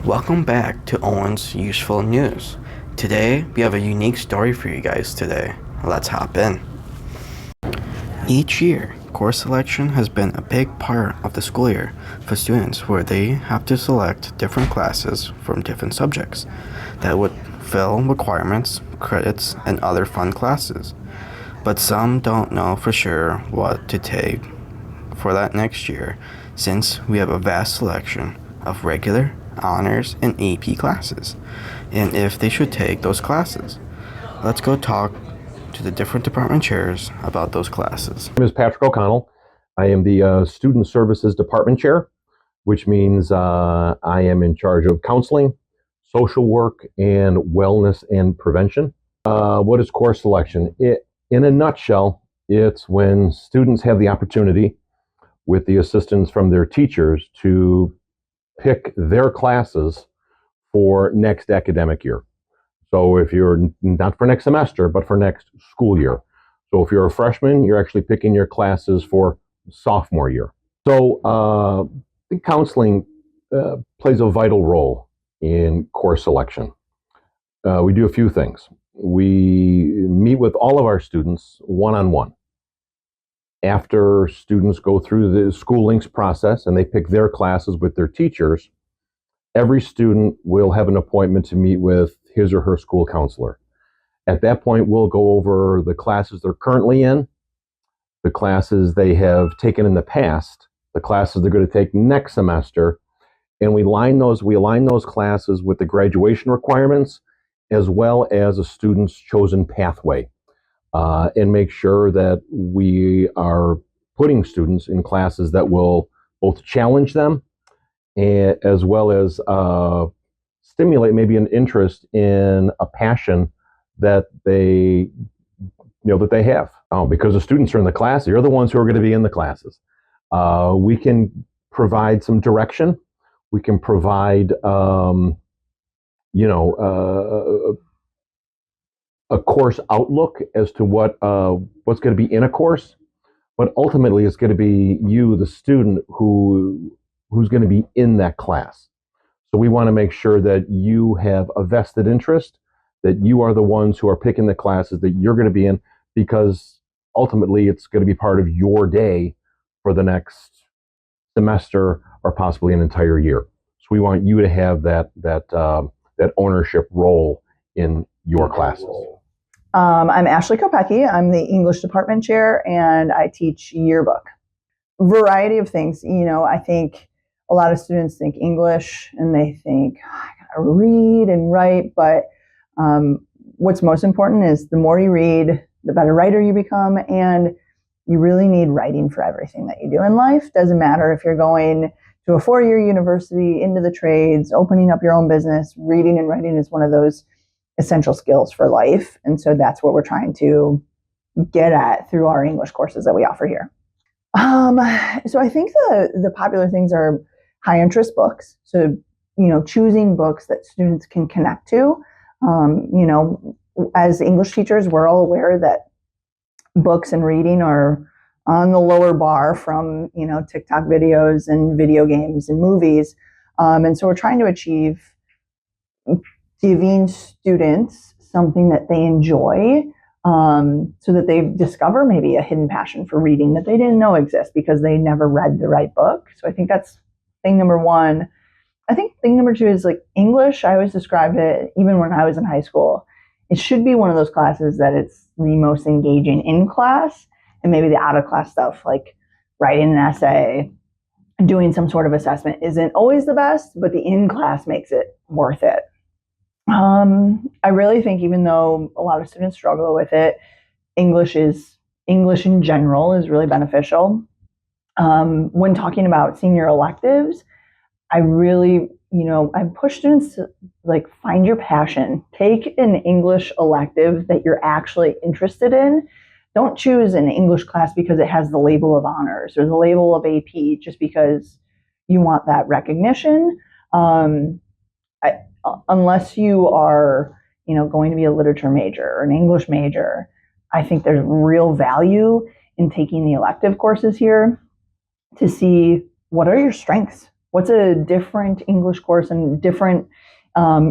Welcome back to Owen's Useful News. Today, we have a unique story for you guys today. Let's hop in. Each year, course selection has been a big part of the school year for students where they have to select different classes from different subjects that would fill requirements, credits, and other fun classes. But some don't know for sure what to take for that next year since we have a vast selection of regular, honors, and AP classes, and if they should take those classes. Let's go talk to the different department chairs about those classes. My name is Patrick O'Connell. I am the Student Services Department Chair, which means I am in charge of counseling, social work, and wellness and prevention. What is course selection? In a nutshell, it's when students have the opportunity, with the assistance from their teachers, to pick their classes for next academic year. So if you're not for next semester, but for next school year. So if you're a freshman, you're actually picking your classes for sophomore year. So I think counseling plays a vital role in course selection. We do a few things. We meet with all of our students one-on-one. After students go through the School Links process and they pick their classes with their teachers, every student will have an appointment to meet with his or her school counselor. At that point, we'll go over the classes they're currently in, the classes they have taken in the past, the classes they're going to take next semester, and we align those classes with the graduation requirements as well as a student's chosen pathway. And make sure that we are putting students in classes that will both challenge them as well as stimulate maybe an interest in a passion that they have. Because the students are in the class, you're the ones who are going to be in the classes. We can provide some direction. We can provide a course outlook as to what's going to be in a course, but ultimately it's going to be you, the student, who's going to be in that class. So we want to make sure that you have a vested interest, that you are the ones who are picking the classes that you're going to be in, because ultimately it's going to be part of your day for the next semester or possibly an entire year. So we want you to have that ownership role in your classes. I'm Ashley Kopecki. I'm the English department chair, and I teach yearbook. Variety of things. I think a lot of students think English and they think, I gotta read and write, but what's most important is the more you read, the better writer you become, and you really need writing for everything that you do in life. Doesn't matter if you're going to a 4-year university, into the trades, opening up your own business. Reading and writing is one of those essential skills for life. And so that's what we're trying to get at through our English courses that we offer here. So I think the popular things are high interest books. So, choosing books that students can connect to. As English teachers, we're all aware that books and reading are on the lower bar from, TikTok videos and video games and movies. And so we're trying to achieve giving students something that they enjoy, so that they discover maybe a hidden passion for reading that they didn't know exists because they never read the right book. So I think that's thing number one. I think thing number two is like English. I always described it, even when I was in high school, it should be one of those classes that it's the most engaging in class, and maybe the out of class stuff like writing an essay, doing some sort of assessment isn't always the best, but the in class makes it worth it. I really think, even though a lot of students struggle with it, English in general is really beneficial. When talking about senior electives, I really, I push students to find your passion. Take an English elective that you're actually interested in. Don't choose an English class because it has the label of honors or the label of AP just because you want that recognition. Unless you are, going to be a literature major or an English major, I think there's real value in taking the elective courses here to see what are your strengths, What's a different English course and different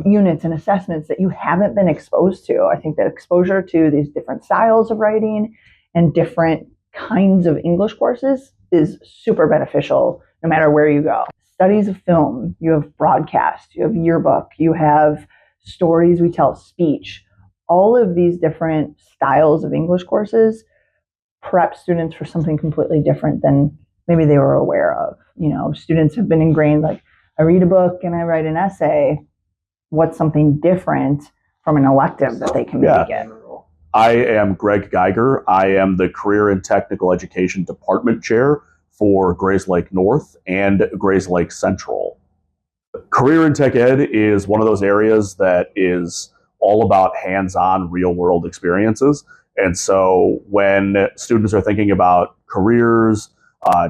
units and assessments that you haven't been exposed to? I think that exposure to these different styles of writing and different kinds of English courses is super beneficial no matter where you go. Studies of film, you have broadcast, you have yearbook, you have stories we tell, speech. All of these different styles of English courses prep students for something completely different than maybe they were aware of. You know, students have been ingrained, like, I read a book and I write an essay. What's something different from an elective that they can maybe get? I am Greg Geiger. I am the Career and Technical Education Department Chair for Grays Lake North and Grays Lake Central. Career and Tech Ed is one of those areas that is all about hands-on real-world experiences. And so when students are thinking about careers,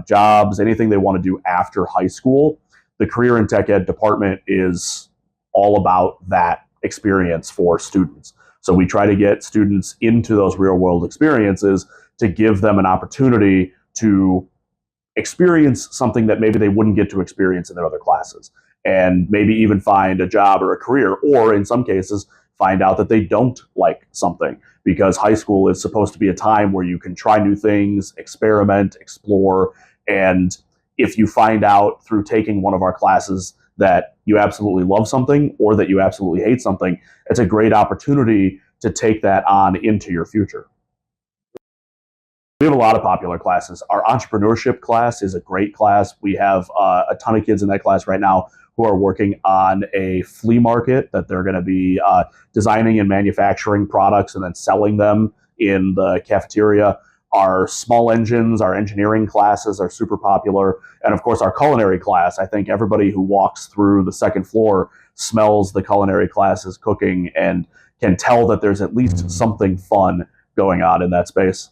jobs, anything they want to do after high school, the Career and Tech Ed department is all about that experience for students. So we try to get students into those real-world experiences to give them an opportunity to experience something that maybe they wouldn't get to experience in their other classes, and maybe even find a job or a career, or in some cases, find out that they don't like something, because high school is supposed to be a time where you can try new things, experiment, explore, and if you find out through taking one of our classes that you absolutely love something or that you absolutely hate something, it's a great opportunity to take that on into your future. We have a lot of popular classes. Our entrepreneurship class is a great class. We have a ton of kids in that class right now who are working on a flea market that they're going to be designing and manufacturing products and then selling them in the cafeteria. Our small engines, our engineering classes are super popular. And of course, our culinary class. I think everybody who walks through the second floor smells the culinary classes cooking and can tell that there's at least something fun going on in that space.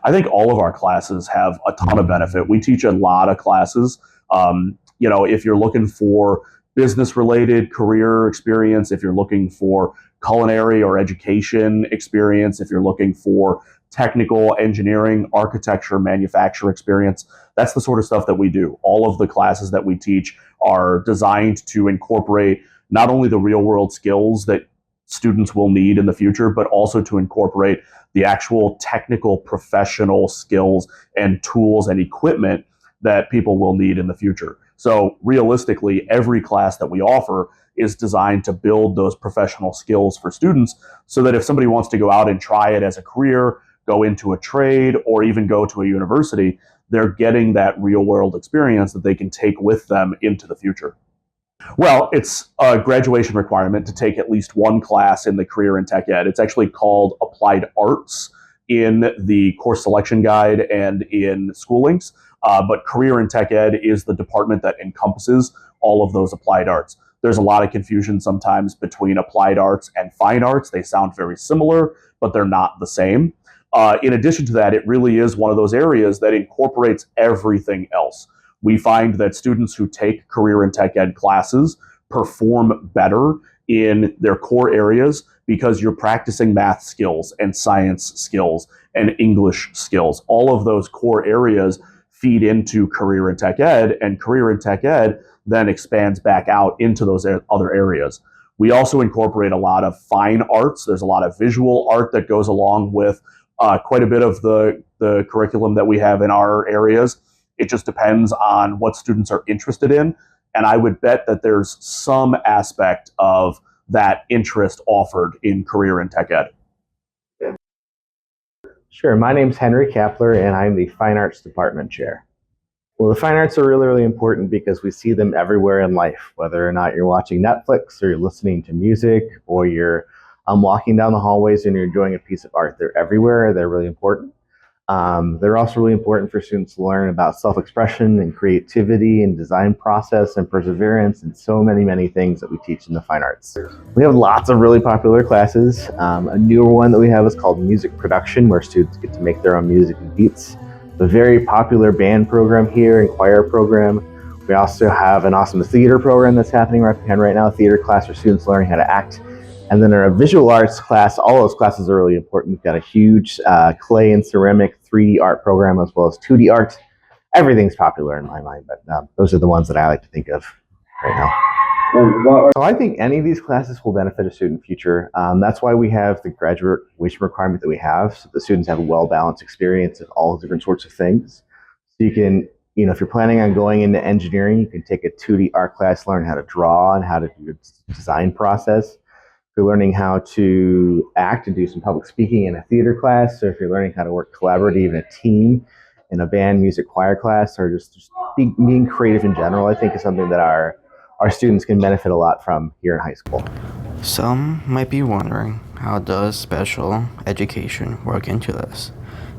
I think all of our classes have a ton of benefit. We teach a lot of classes. If you're looking for business-related career experience, if you're looking for culinary or education experience, if you're looking for technical engineering, architecture, manufacture experience, that's the sort of stuff that we do. All of the classes that we teach are designed to incorporate not only the real-world skills that students will need in the future, but also to incorporate the actual technical professional skills and tools and equipment that people will need in the future. So realistically, every class that we offer is designed to build those professional skills for students so that if somebody wants to go out and try it as a career, go into a trade, or even go to a university, they're getting that real world experience that they can take with them into the future. Well, it's a graduation requirement to take at least one class in the Career and Tech Ed. It's actually called Applied Arts in the course selection guide and in schoolings. But Career and Tech Ed is the department that encompasses all of those applied arts. There's a lot of confusion sometimes between applied arts and fine arts. They sound very similar, but they're not the same. In addition to that, it really is one of those areas that incorporates everything else. We find that students who take Career and Tech Ed classes perform better in their core areas because you're practicing math skills and science skills and English skills. All of those core areas feed into Career and Tech Ed, and Career and Tech Ed then expands back out into those other areas. We also incorporate a lot of fine arts. There's a lot of visual art that goes along with quite a bit of the curriculum that we have in our areas. It just depends on what students are interested in. And I would bet that there's some aspect of that interest offered in Career and Tech Ed. Sure. My name's Henry Kapler, and I'm the Fine Arts Department Chair. Well, the fine arts are really, really important because we see them everywhere in life, whether or not you're watching Netflix or you're listening to music or you're walking down the hallways and you're enjoying a piece of art. They're everywhere. They're really important. They're also really important for students to learn about self-expression and creativity and design process and perseverance and so many, many things that we teach in the fine arts. We have lots of really popular classes. A newer one that we have is called music production, where students get to make their own music and beats. A very popular band program here and choir program. We also have an awesome theater program that's happening right behind right now, a theater class for students learning how to act. And then our visual arts class, all those classes are really important. We've got a huge clay and ceramic 3D art program as well as 2D art. everything's popular in my mind, but those are the ones that I like to think of right now. So I think any of these classes will benefit a student in the future. That's why we have the graduation requirement that we have, so the students have a well-balanced experience of all different sorts of things. So you can, if you're planning on going into engineering, you can take a 2D art class, learn how to draw and how to do the design process. If you're learning how to act and do some public speaking in a theater class, or if you're learning how to work collaborative in a team, in a band, music, choir class, or just being creative in general, I think is something that our students can benefit a lot from here in high school. Some might be wondering, how does special education work into this?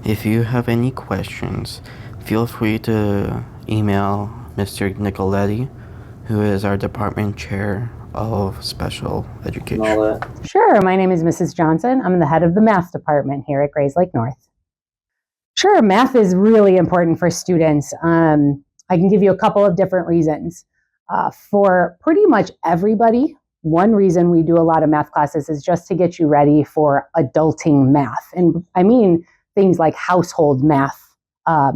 If you have any questions, feel free to email Mr. Nicoletti, who is our department chair of special education. Sure, my name is Mrs. Johnson. I'm the head of the math department here at Grays Lake North. Sure, math is really important for students. I can give you a couple of different reasons. For pretty much everybody, one reason we do a lot of math classes is just to get you ready for adulting math. And I mean things like household math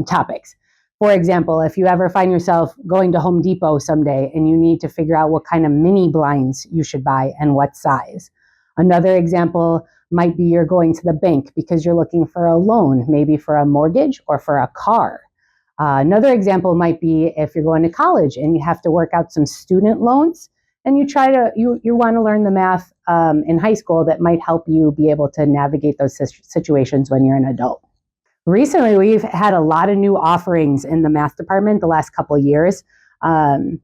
topics. For example, if you ever find yourself going to Home Depot someday and you need to figure out what kind of mini blinds you should buy and what size. Another example might be you're going to the bank because you're looking for a loan, maybe for a mortgage or for a car. Another example might be if you're going to college and you have to work out some student loans and you want to learn the math in high school that might help you be able to navigate those situations when you're an adult. Recently, we've had a lot of new offerings in the math department the last couple of years.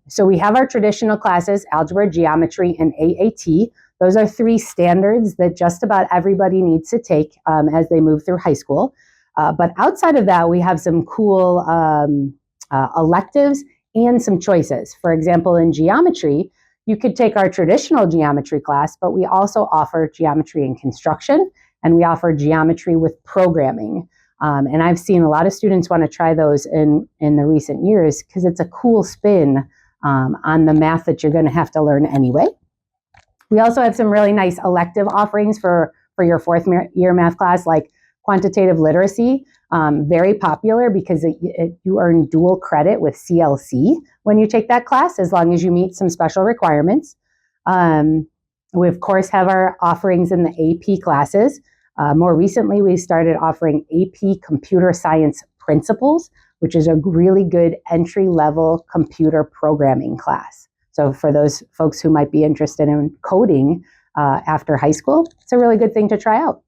So we have our traditional classes, algebra, geometry, and AAT. Those are 3 standards that just about everybody needs to take as they move through high school. But outside of that, we have some cool electives and some choices. For example, in geometry, you could take our traditional geometry class, but we also offer geometry in construction, and we offer geometry with programming. And I've seen a lot of students want to try those in the recent years because it's a cool spin on the math that you're going to have to learn anyway. We also have some really nice elective offerings for your 4th year math class, like quantitative literacy, very popular because you earn dual credit with CLC when you take that class, as long as you meet some special requirements. We, of course, have our offerings in the AP classes. More recently, we started offering AP Computer Science Principles, which is a really good entry-level computer programming class. So for those folks who might be interested in coding after high school, it's a really good thing to try out.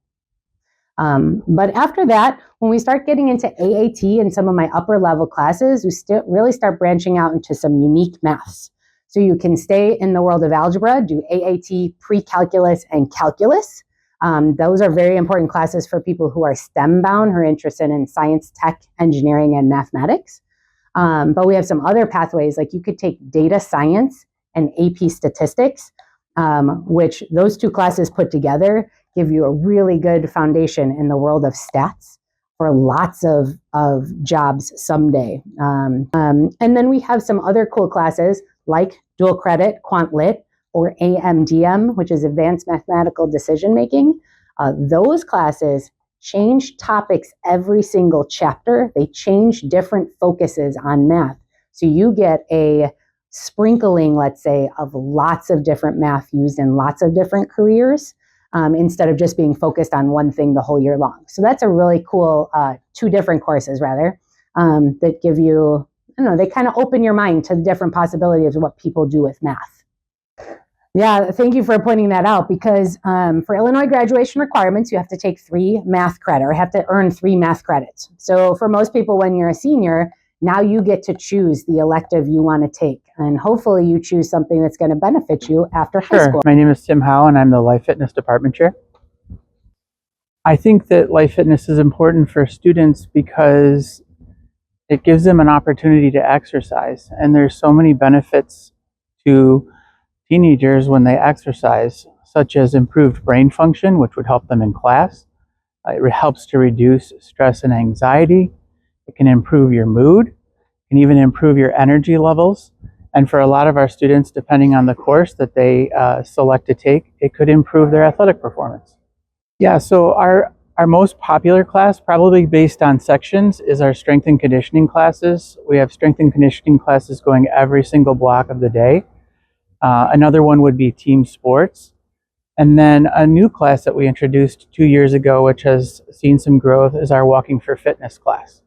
But after that, when we start getting into AAT and some of my upper level classes, we really start branching out into some unique maths. So you can stay in the world of algebra, do AAT, pre-calculus, and calculus. Those are very important classes for people who are STEM bound, who are interested in science, tech, engineering, and mathematics. But we have some other pathways, like you could take data science and AP statistics, which those 2 classes put together give you a really good foundation in the world of stats for lots of jobs someday. And then we have some other cool classes like dual credit, quant lit, or AMDM, which is advanced mathematical decision making. Those classes change topics every single chapter. They change different focuses on math. So you get a sprinkling, let's say, of lots of different math used in lots of different careers, instead of just being focused on one thing the whole year long. So that's a really cool 2 different courses, rather, that give you, they kind of open your mind to the different possibilities of what people do with math. Yeah, thank you for pointing that out, because for Illinois graduation requirements, you have to take 3 math credit, or have to earn 3 math credits. So for most people, when you're a senior, now you get to choose the elective you want to take. And hopefully you choose something that's going to benefit you after high school. My name is Tim Howe, and I'm the Life Fitness Department Chair. I think that life fitness is important for students because it gives them an opportunity to exercise. And there's so many benefits to teenagers when they exercise, such as improved brain function, which would help them in class. It helps to reduce stress and anxiety. It can improve your mood. It can even improve your energy levels. And for a lot of our students, depending on the course that they select to take, it could improve their athletic performance. Yeah, so our Our most popular class, probably based on sections, is our strength and conditioning classes. We have strength and conditioning classes going every single block of the day. Another one would be team sports. And then a new class that we introduced 2 years ago, which has seen some growth, is our walking for fitness class.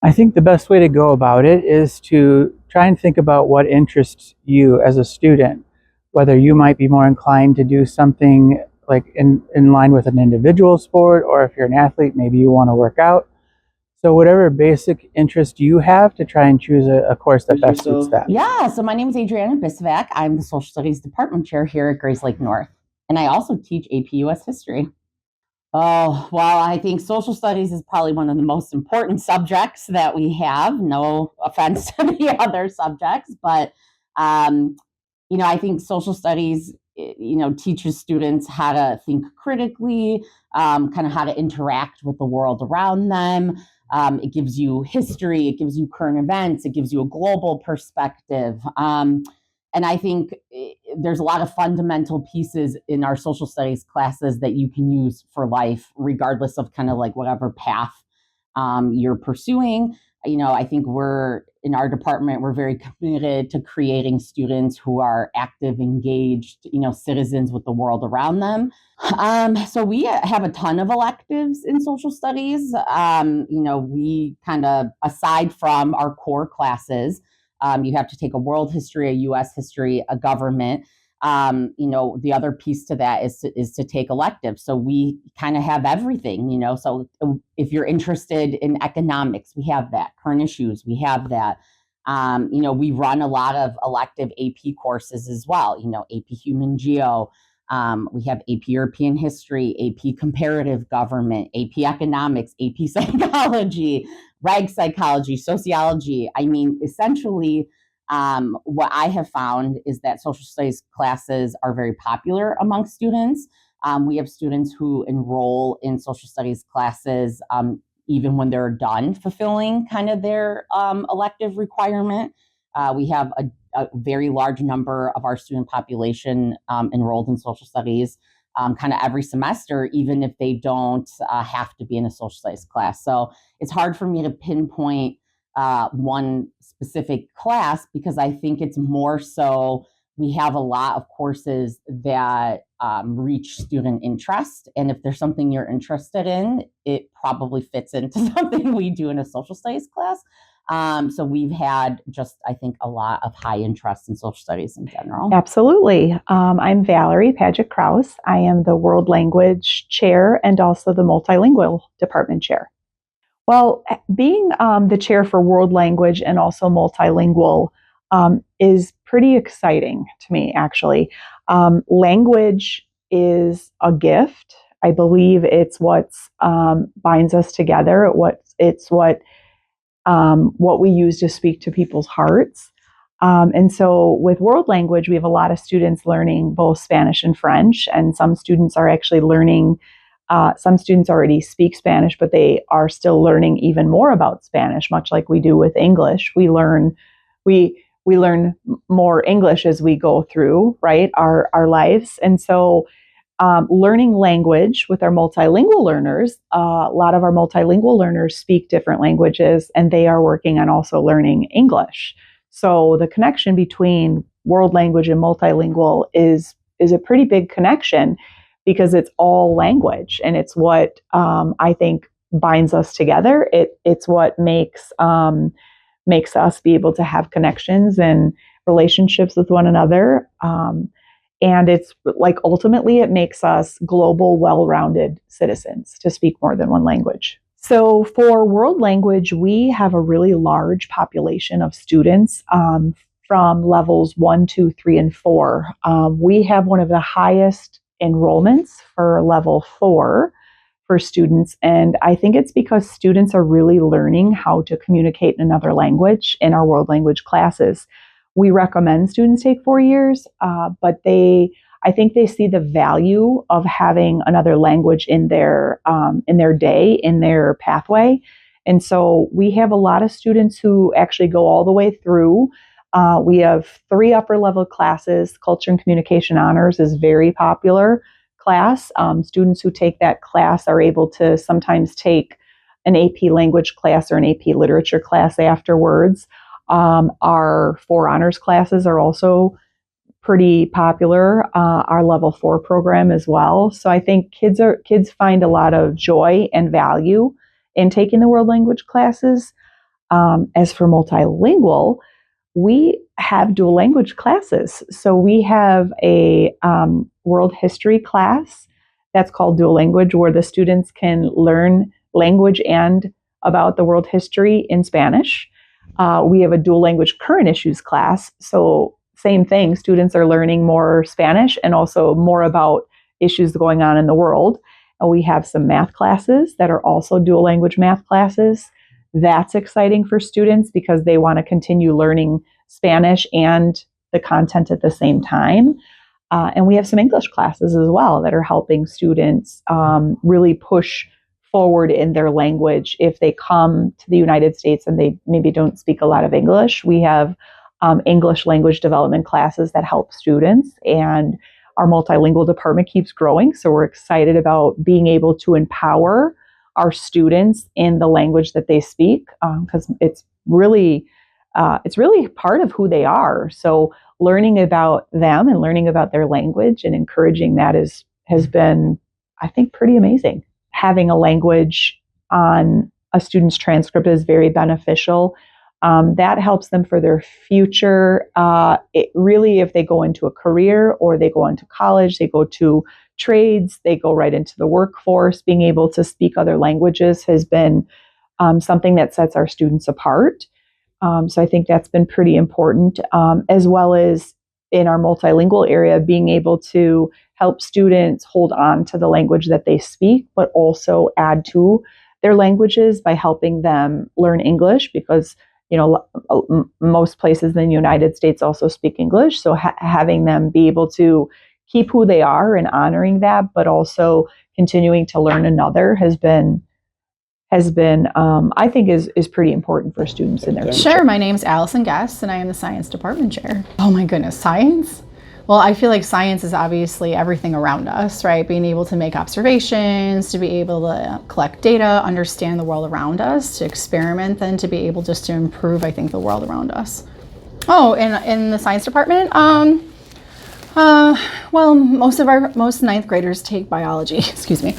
I think the best way to go about it is to try and think about what interests you as a student, whether you might be more inclined to do something like in line with an individual sport, or if you're an athlete, maybe you want to work out. So whatever basic interest you have, to try and choose a course that best suits that. Yeah, so my name is Adriana Bisvac. I'm the Social Studies Department Chair here at Grace Lake North, and I also teach AP US History. Oh, well, I think social studies is probably one of the most important subjects that we have. No offense to the other subjects, but I think social studies, teaches students how to think critically, kind of how to interact with the world around them. It gives you history, it gives you current events, it gives you a global perspective. And I think there's a lot of fundamental pieces in our social studies classes that you can use for life, regardless of kind of like whatever path you're pursuing. I think in our department, we're very committed to creating students who are active, engaged, citizens with the world around them. So we have a ton of electives in social studies. We kind of, aside from our core classes, you have to take a world history, a U.S. history, a government. The other piece to that is to take electives. So we kind of have everything, so if you're interested in economics, we have that. Current issues, we have that. We run a lot of elective AP courses as well, AP Human Geo. We have AP European History, AP Comparative Government, AP Economics, AP Psychology, Reg Psychology, Sociology. I mean, essentially, what I have found is that social studies classes are very popular among students. We have students who enroll in social studies classes even when they're done fulfilling kind of their elective requirement. We have a very large number of our student population enrolled in social studies kind of every semester, even if they don't have to be in a social studies class. So it's hard for me to pinpoint one specific class, because I think it's more so we have a lot of courses that reach student interest. And if there's something you're interested in, it probably fits into something we do in a social studies class. So we've had I think, a lot of high interest in social studies in general. Absolutely. I'm Valerie Paget-Krause. I am the World Language Chair and also the Multilingual Department Chair. Well, being the chair for World Language and also Multilingual is pretty exciting to me, actually. Language is a gift. I believe it's what binds us together. It's what we use to speak to people's hearts. And so with World Language, we have a lot of students learning both Spanish and French, and some students are actually learning, some students already speak Spanish, but they are still learning even more about Spanish, much like we do with English. We learn more English as we go through, right, our lives. And so learning language with our multilingual learners, a lot of our multilingual learners speak different languages, and they are working on also learning English. So the connection between world language and multilingual is a pretty big connection, because it's all language, and it's what I think binds us together. It's what makes us be able to have connections and relationships with one another. And it's like, ultimately, it makes us global, well-rounded citizens to speak more than one language. So for world language, we have a really large population of students from levels 1, 2, 3, and 4. We have one of the highest enrollments for level 4 for students. And I think it's because students are really learning how to communicate in another language in our world language classes. We recommend students take 4 years, but I think they see the value of having another language in their day, in their pathway. And so we have a lot of students who actually go all the way through. We have 3 upper level classes. Culture and Communication Honors is very popular. class. Students who take that class are able to sometimes take an AP language class or an AP literature class afterwards. Our 4 honors classes are also pretty popular. Our level 4 program as well. So I think kids find a lot of joy and value in taking the world language classes. As for multilingual, we have dual language classes. So we have a world history class that's called dual language, where the students can learn language and about the world history in Spanish. We have a dual language current issues class. So same thing, students are learning more Spanish and also more about issues going on in the world. And we have some math classes that are also dual language math classes. That's exciting for students because they want to continue learning Spanish and the content at the same time. And we have some English classes as well that are helping students really push forward in their language. If they come to the United States and they maybe don't speak a lot of English, we have English language development classes that help students. And our multilingual department keeps growing. So we're excited about being able to empower our students in the language that they speak, because it's really part of who they are. So learning about them and learning about their language and encouraging that has been, I think, pretty amazing. Having a language on a student's transcript is very beneficial. That helps them for their future. Really, if they go into a career or they go into college, they go to trades, they go right into the workforce, being able to speak other languages has been something that sets our students apart. So I think that's been pretty important, as well as in our multilingual area, being able to help students hold on to the language that they speak, but also add to their languages by helping them learn English, because most places in the United States also speak English. So having them be able to keep who they are and honoring that, but also continuing to learn another has been I think is pretty important for students in their future. Sure, my name's Allison Guest and I am the science department chair. Oh my goodness, science? Well, I feel like science is obviously everything around us, right? Being able to make observations, to be able to collect data, understand the world around us, to experiment, then to be able just to improve, I think, the world around us. Oh, in the science department, well, most ninth graders take biology, excuse me,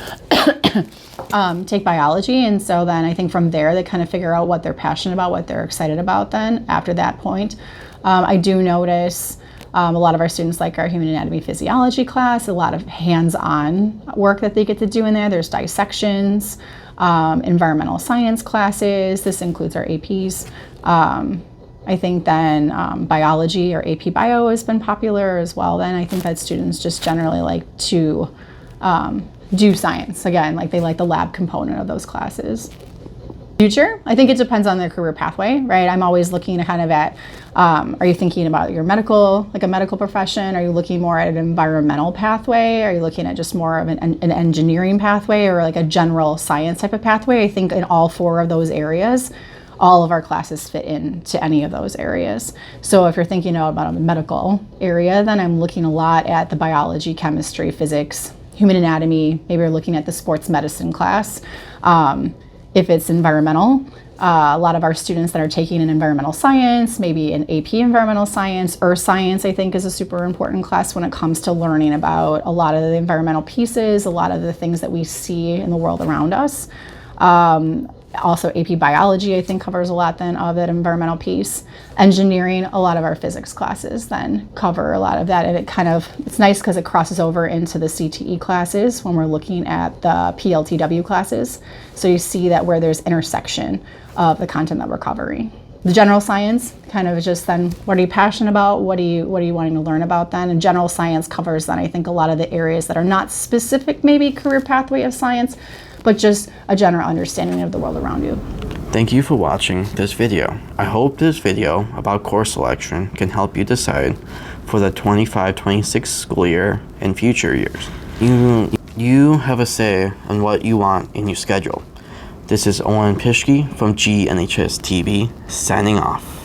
take biology. And so then I think from there, they kind of figure out what they're passionate about, what they're excited about then after that point. I do notice a lot of our students like our human anatomy physiology class, a lot of hands-on work that they get to do in there. There's dissections, environmental science classes. This includes our APs. I think then biology or AP Bio has been popular as well. Then I think that students just generally like to do science. Again, like they like the lab component of those classes. Future, I think it depends on their career pathway, right? I'm always looking kind of at, are you thinking about your medical, like a medical profession? Are you looking more at an environmental pathway? Are you looking at just more of an engineering pathway or like a general science type of pathway? I think in all 4 of those areas, all of our classes fit into any of those areas. So if you're thinking about a medical area, then I'm looking a lot at the biology, chemistry, physics, human anatomy. Maybe you're looking at the sports medicine class. If it's environmental, a lot of our students that are taking an environmental science, maybe an AP environmental science, earth science, I think is a super important class when it comes to learning about a lot of the environmental pieces, a lot of the things that we see in the world around us. Also AP biology, I think, covers a lot then of that environmental piece. Engineering, a lot of our physics classes then cover a lot of that. And it's nice because it crosses over into the CTE classes when we're looking at the PLTW classes. So you see that where there's intersection of the content that we're covering. The general science kind of just then, what are you passionate about? What are you wanting to learn about then? And general science covers then, I think, a lot of the areas that are not specific, maybe career pathway of science, but just a general understanding of the world around you. Thank you for watching this video. I hope this video about course selection can help you decide for the 25-26 school year and future years. You have a say on what you want in your schedule. This is Owen Pischke from GNHS-TV signing off.